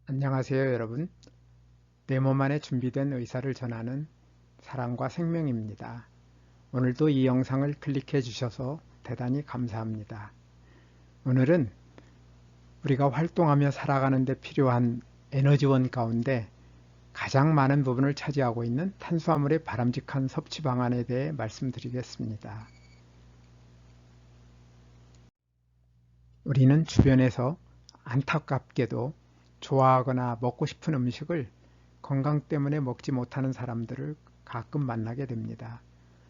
안녕하세요, 여러분. 내 몸 안에 준비된 의사를 전하는 사랑과 생명입니다. 오늘도 이 영상을 클릭해 주셔서 대단히 감사합니다. 오늘은 우리가 활동하며 살아가는 데 필요한 에너지원 가운데 가장 많은 부분을 차지하고 있는 탄수화물의 바람직한 섭취 방안에 대해 말씀드리겠습니다. 우리는 주변에서 안타깝게도 좋아하거나 먹고 싶은 음식을 건강 때문에 먹지 못하는 사람들을 가끔 만나게 됩니다.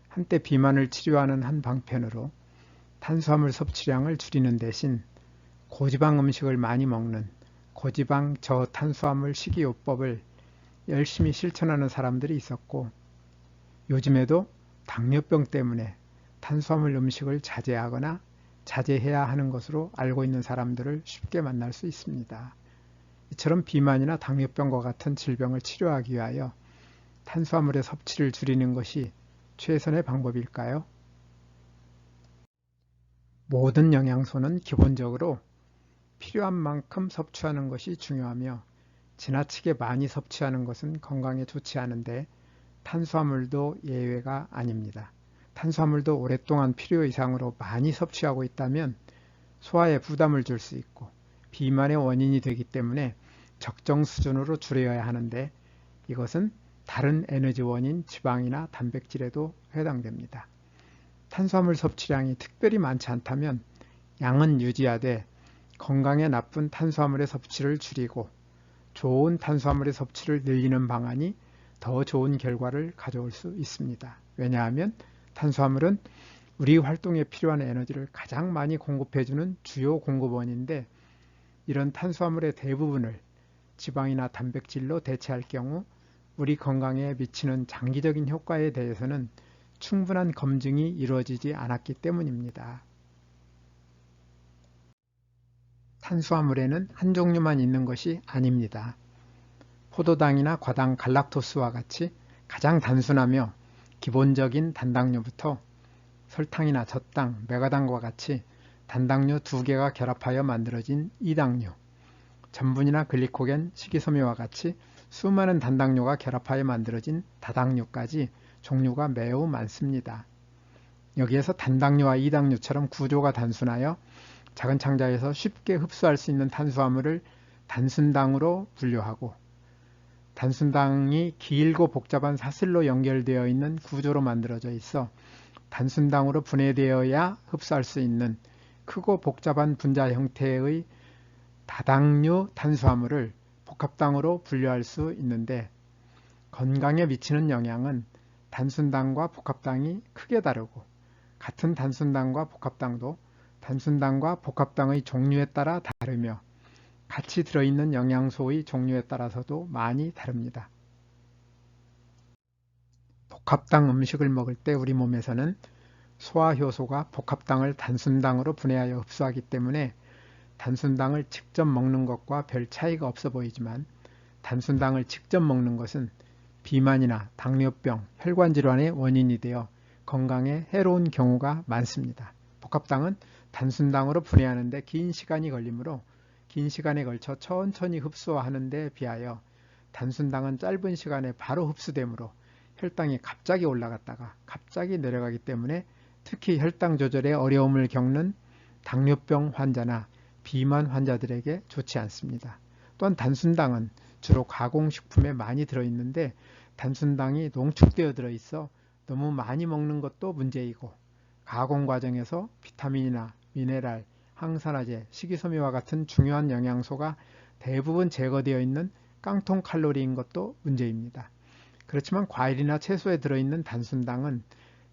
한때 비만을 치료하는 한 방편으로 탄수화물 섭취량을 줄이는 대신 고지방 음식을 많이 먹는 고지방 저탄수화물 식이요법을 열심히 실천하는 사람들이 있었고, 요즘에도 당뇨병 때문에 탄수화물 음식을 자제하거나 자제해야 하는 것으로 알고 있는 사람들을 쉽게 만날 수 있습니다. 이처럼 비만이나 당뇨병과 같은 질병을 치료하기 위하여 탄수화물의 섭취를 줄이는 것이 최선의 방법일까요? 모든 영양소는 기본적으로 필요한 만큼 섭취하는 것이 중요하며, 지나치게 많이 섭취하는 것은 건강에 좋지 않은데 탄수화물도 예외가 아닙니다. 탄수화물도 오랫동안 필요 이상으로 많이 섭취하고 있다면 소화에 부담을 줄 수 있고 비만의 원인이 되기 때문에 적정 수준으로 줄여야 하는데, 이것은 다른 에너지원인 지방이나 단백질에도 해당됩니다. 탄수화물 섭취량이 특별히 많지 않다면 양은 유지하되 건강에 나쁜 탄수화물의 섭취를 줄이고 좋은 탄수화물의 섭취를 늘리는 방안이 더 좋은 결과를 가져올 수 있습니다. 왜냐하면 탄수화물은 우리 활동에 필요한 에너지를 가장 많이 공급해주는 주요 공급원인데, 이런 탄수화물의 대부분을 지방이나 단백질로 대체할 경우 우리 건강에 미치는 장기적인 효과에 대해서는 충분한 검증이 이루어지지 않았기 때문입니다. 탄수화물에는 한 종류만 있는 것이 아닙니다. 포도당이나 과당, 갈락토스와 같이 가장 단순하며 기본적인 단당류부터 설탕이나 젖당, 메가당과 같이 단당류 두 개가 결합하여 만들어진 이당류, 전분이나 글리코겐, 식이섬유와 같이 수많은 단당류가 결합하여 만들어진 다당류까지 종류가 매우 많습니다. 여기에서 단당류와 이당류처럼 구조가 단순하여 작은 창자에서 쉽게 흡수할 수 있는 탄수화물을 단순당으로 분류하고, 단순당이 길고 복잡한 사슬로 연결되어 있는 구조로 만들어져 있어 단순당으로 분해되어야 흡수할 수 있는 크고 복잡한 분자 형태의 다당류 탄수화물을 복합당으로 분류할 수 있는데, 건강에 미치는 영향은 단순당과 복합당이 크게 다르고, 같은 단순당과 복합당도 단순당과 복합당의 종류에 따라 다르며 같이 들어있는 영양소의 종류에 따라서도 많이 다릅니다. 복합당 음식을 먹을 때 우리 몸에서는 소화효소가 복합당을 단순당으로 분해하여 흡수하기 때문에 단순당을 직접 먹는 것과 별 차이가 없어 보이지만, 단순당을 직접 먹는 것은 비만이나 당뇨병, 혈관질환의 원인이 되어 건강에 해로운 경우가 많습니다. 복합당은 단순당으로 분해하는데 긴 시간이 걸리므로 긴 시간에 걸쳐 천천히 흡수하는 데 비하여 단순당은 짧은 시간에 바로 흡수되므로 혈당이 갑자기 올라갔다가 갑자기 내려가기 때문에 특히 혈당 조절에 어려움을 겪는 당뇨병 환자나 비만 환자들에게 좋지 않습니다. 또한 단순당은 주로 가공식품에 많이 들어있는데, 단순당이 농축되어 들어있어 너무 많이 먹는 것도 문제이고, 가공 과정에서 비타민이나 미네랄, 항산화제, 식이섬유와 같은 중요한 영양소가 대부분 제거되어 있는 깡통 칼로리인 것도 문제입니다. 그렇지만 과일이나 채소에 들어있는 단순당은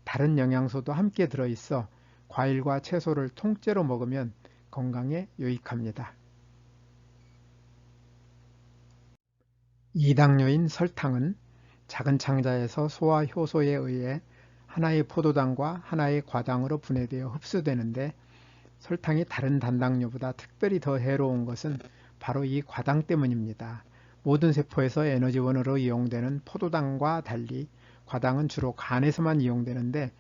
다른 영양소도 함께 들어있어 과일과 채소를 통째로 먹으면 건강에 유익합니다. 이당류인 설탕은 작은 창자에서 소화 효소에 의해 하나의 포도당과 하나의 과당으로 분해되어 흡수되는데, 설탕이 다른 단당류보다 특별히 더 해로운 것은 바로 이 과당 때문입니다. 모든 세포에서 에너지원으로 이용되는 포도당과 달리 과당은 주로 간에서만 이용되는데,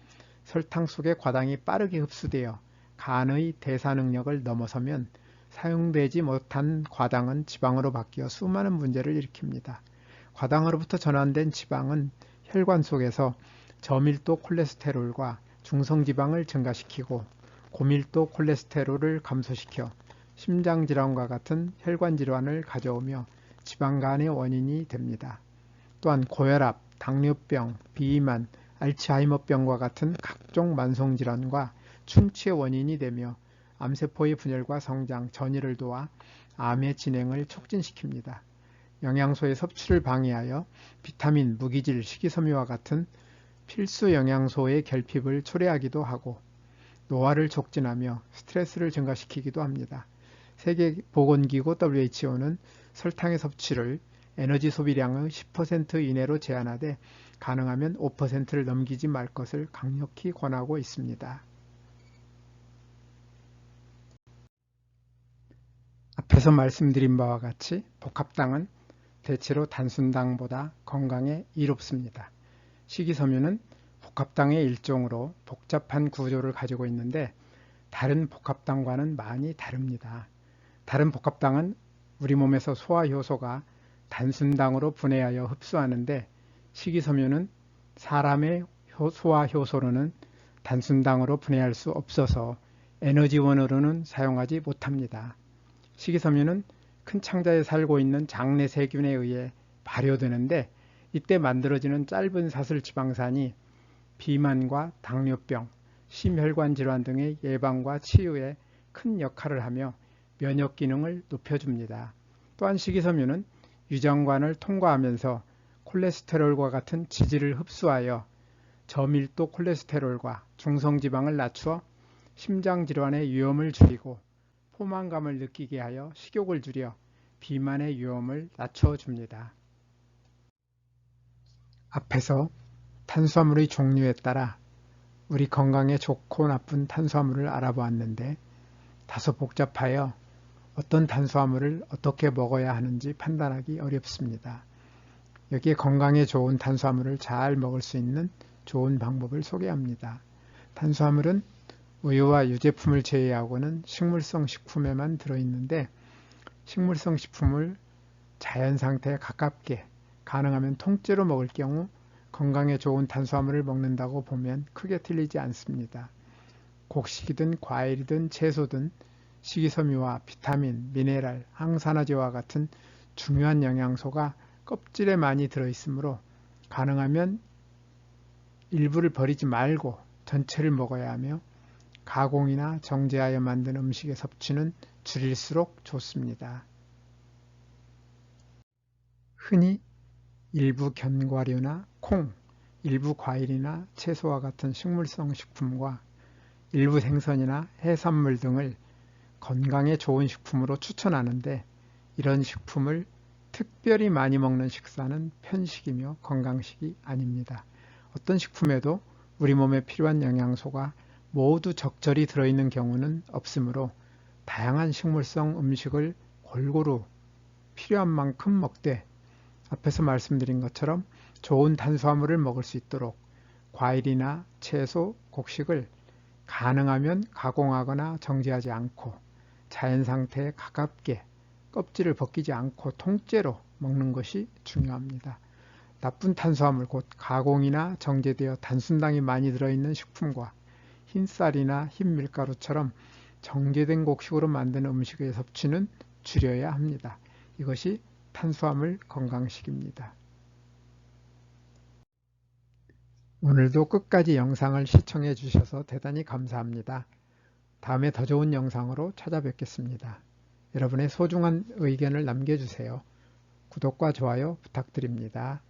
설탕 속의 과당이 빠르게 흡수되어 간의 대사 능력을 넘어서면 사용되지 못한 과당은 지방으로 바뀌어 수많은 문제를 일으킵니다. 과당으로부터 전환된 지방은 혈관 속에서 저밀도 콜레스테롤과 중성지방을 증가시키고 고밀도 콜레스테롤을 감소시켜 심장질환과 같은 혈관질환을 가져오며 지방간의 원인이 됩니다. 또한 고혈압, 당뇨병, 비만, 알츠하이머병과 같은 각종 만성질환과 충치의 원인이 되며 암세포의 분열과 성장, 전이를 도와 암의 진행을 촉진시킵니다. 영양소의 섭취를 방해하여 비타민, 무기질, 식이섬유와 같은 필수 영양소의 결핍을 초래하기도 하고 노화를 촉진하며 스트레스를 증가시키기도 합니다. 세계보건기구 WHO는 설탕의 섭취를 에너지 소비량의 10% 이내로 제한하되 가능하면 5%를 넘기지 말 것을 강력히 권하고 있습니다. 앞에서 말씀드린 바와 같이 복합당은 대체로 단순당보다 건강에 이롭습니다. 식이섬유는 복합당의 일종으로 복잡한 구조를 가지고 있는데 다른 복합당과는 많이 다릅니다. 다른 복합당은 우리 몸에서 소화효소가 단순당으로 분해하여 흡수하는데 식이섬유는 사람의 소화효소로는 단순당으로 분해할 수 없어서 에너지원으로는 사용하지 못합니다. 식이섬유는 큰 창자에 살고 있는 장내 세균에 의해 발효되는데 이때 만들어지는 짧은 사슬지방산이 비만과 당뇨병, 심혈관 질환 등의 예방과 치유에 큰 역할을 하며 면역 기능을 높여줍니다. 또한 식이섬유는 유정관을 통과하면서 콜레스테롤과 같은 지질을 흡수하여 저밀도 콜레스테롤과 중성지방을 낮추어 심장질환의 위험을 줄이고 포만감을 느끼게 하여 식욕을 줄여 비만의 위험을 낮춰줍니다. 앞에서 탄수화물의 종류에 따라 우리 건강에 좋고 나쁜 탄수화물을 알아보았는데 다소 복잡하여 어떤 탄수화물을 어떻게 먹어야 하는지 판단하기 어렵습니다. 여기에 건강에 좋은 탄수화물을 잘 먹을 수 있는 좋은 방법을 소개합니다. 탄수화물은 우유와 유제품을 제외하고는 식물성 식품에만 들어있는데 식물성 식품을 자연 상태에 가깝게 가능하면 통째로 먹을 경우 건강에 좋은 탄수화물을 먹는다고 보면 크게 틀리지 않습니다. 곡식이든 과일이든 채소든 식이섬유와 비타민, 미네랄, 항산화제와 같은 중요한 영양소가 껍질에 많이 들어있으므로 가능하면 일부를 버리지 말고 전체를 먹어야 하며 가공이나 정제하여 만든 음식의 섭취는 줄일수록 좋습니다. 흔히 일부 견과류나 콩, 일부 과일이나 채소와 같은 식물성 식품과 일부 생선이나 해산물 등을 건강에 좋은 식품으로 추천하는데 이런 식품을 특별히 많이 먹는 식사는 편식이며 건강식이 아닙니다. 어떤 식품에도 우리 몸에 필요한 영양소가 모두 적절히 들어있는 경우는 없으므로 다양한 식물성 음식을 골고루 필요한 만큼 먹되 앞에서 말씀드린 것처럼 좋은 탄수화물을 먹을 수 있도록 과일이나 채소, 곡식을 가능하면 가공하거나 정제하지 않고 자연 상태에 가깝게 껍질을 벗기지 않고 통째로 먹는 것이 중요합니다. 나쁜 탄수화물, 곧 가공이나 정제되어 단순당이 많이 들어있는 식품과 흰쌀이나 흰밀가루처럼 정제된 곡식으로 만든 음식의 섭취는 줄여야 합니다. 이것이 탄수화물 건강식입니다. 오늘도 끝까지 영상을 시청해 주셔서 대단히 감사합니다. 다음에 더 좋은 영상으로 찾아뵙겠습니다. 여러분의 소중한 의견을 남겨주세요. 구독과 좋아요 부탁드립니다.